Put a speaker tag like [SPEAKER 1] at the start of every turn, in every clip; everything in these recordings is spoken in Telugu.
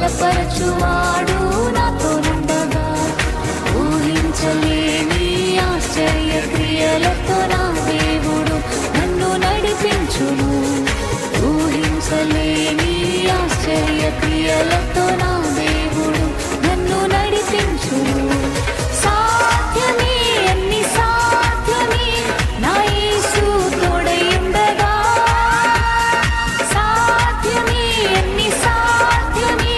[SPEAKER 1] బలపరచువాడు నాతోనుండగా, ఊహించలేని ఆశ్చర్య క్రియలతో నా దేవుడు నన్ను నడిపించును. ఊహించలేని ఆశ్చర్య క్రియలతో నా దేవుడు నన్ను నడిపించును. సాధ్యమే అన్ని సాధ్యమే నా యేసు తోడయుండగా, సాధ్యమే అన్ని సాధ్యమే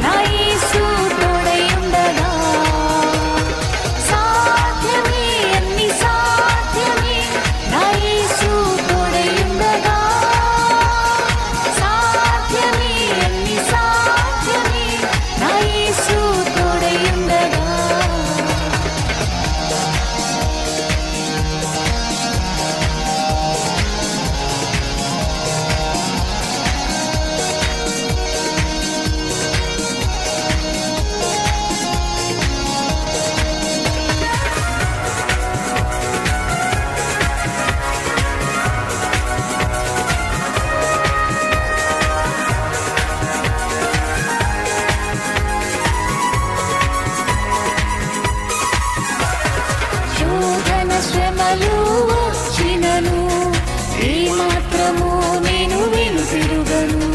[SPEAKER 1] నా యేసు తోడయుండగా, సాధ్యమే అన్ని సాధ్యమే నా యేసు తోడయుండగా, సాధ్యమే అన్ని సాధ్యమే నా యేసు తోడయుండగా. శోధన శ్రమలు వచ్చినను ఏమాత్రము నేను వెనుతిరుగను.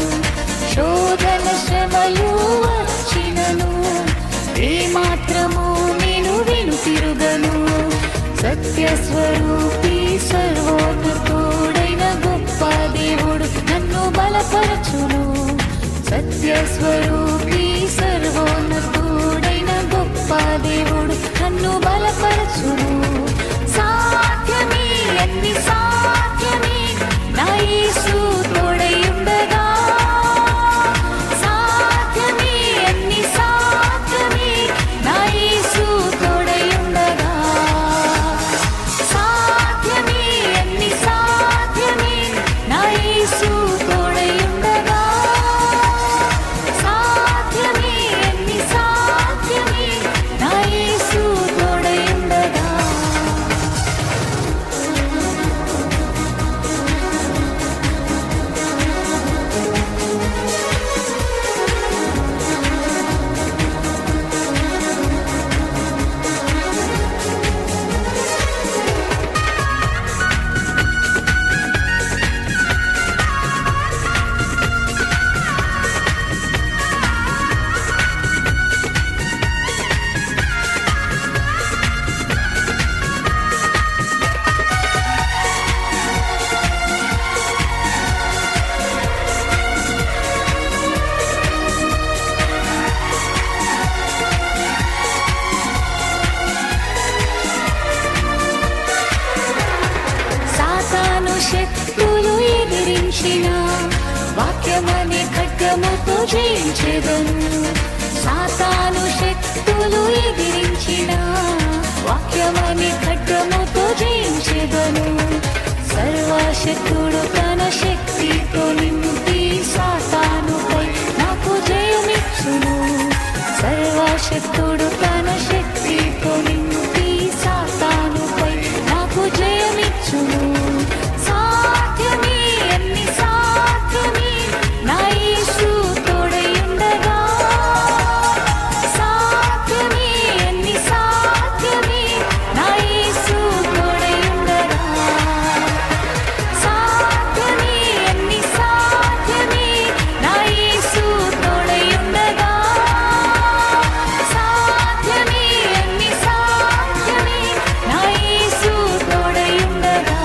[SPEAKER 1] శోధన శ్రమలు వచ్చినను ఏమాత్రము నేను వెనుతిరుగను. సత్యస్వరూపి సర్వోన్నతుడైన గొప్ప దేవుడు నన్ను బలపరచును. సత్యస్వరూపి సర్వోన్నతుడైన గొప్ప దేవుడు నన్ను బలపరచును. సాధ్యమే అన్ని సాధ్యమే నా యేసు తోడయుండగా, సాధ్యమే అన్ని సాధ్యమే నా యేసు తోడయుండగా, సాధ్యమే అన్ని సాధ్యమే నా యేసు తోడయుండగా, సాధ్యమే అన్ని సాధ్యమే నా యేసు తోడయుండగా. సాతాను శక్తులు ఎదిరించిన వాక్యమనే ఖడ్గముతో జయించెదను. సాతాను శక్తులు ఎదిరించిన వాక్యమనే ఖడ్గముతో జయించెదను. సర్వశక్తుడు తన శక్తితో నింపి సాతానుపై నాకు జయమిచ్చును. సర్వశక్తుడు తన శక్తితో నింపి సాతానుపై నాకు జయమిచ్చును. సాధ్యమే అన్ని సాధ్యమే నా యేసు తోడయుండగా, సాధ్యమే అన్ని సాధ్యమే నా యేసు తోడయుండగా, సాధ్యమే అన్ని సాధ్యమే నా యేసు తోడయుండగా, సాధ్యమే అన్ని సాధ్యమే నా యేసు తోడయుండగా.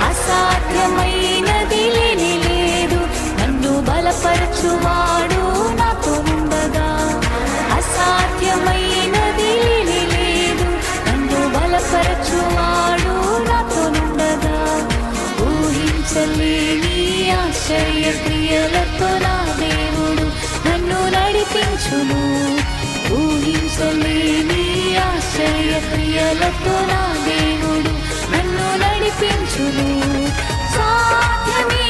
[SPEAKER 1] అసాధ్యమైనది లేనే లేదు నన్ను బలపరచువాడు నాతోనుండగా. అసాధ్యమైనది లేనే లేదు నన్ను బలపరచువాడు నాతోనుండగా. ఊహించలేని ఆశ్చర్య క్రియలతో నా దేవుడు నన్ను నడిపించును. ఊహించలేని ఆశ్చర్య క్రియలతో నా దేవుడు నన్ను నడిపించును. సాధ్యమే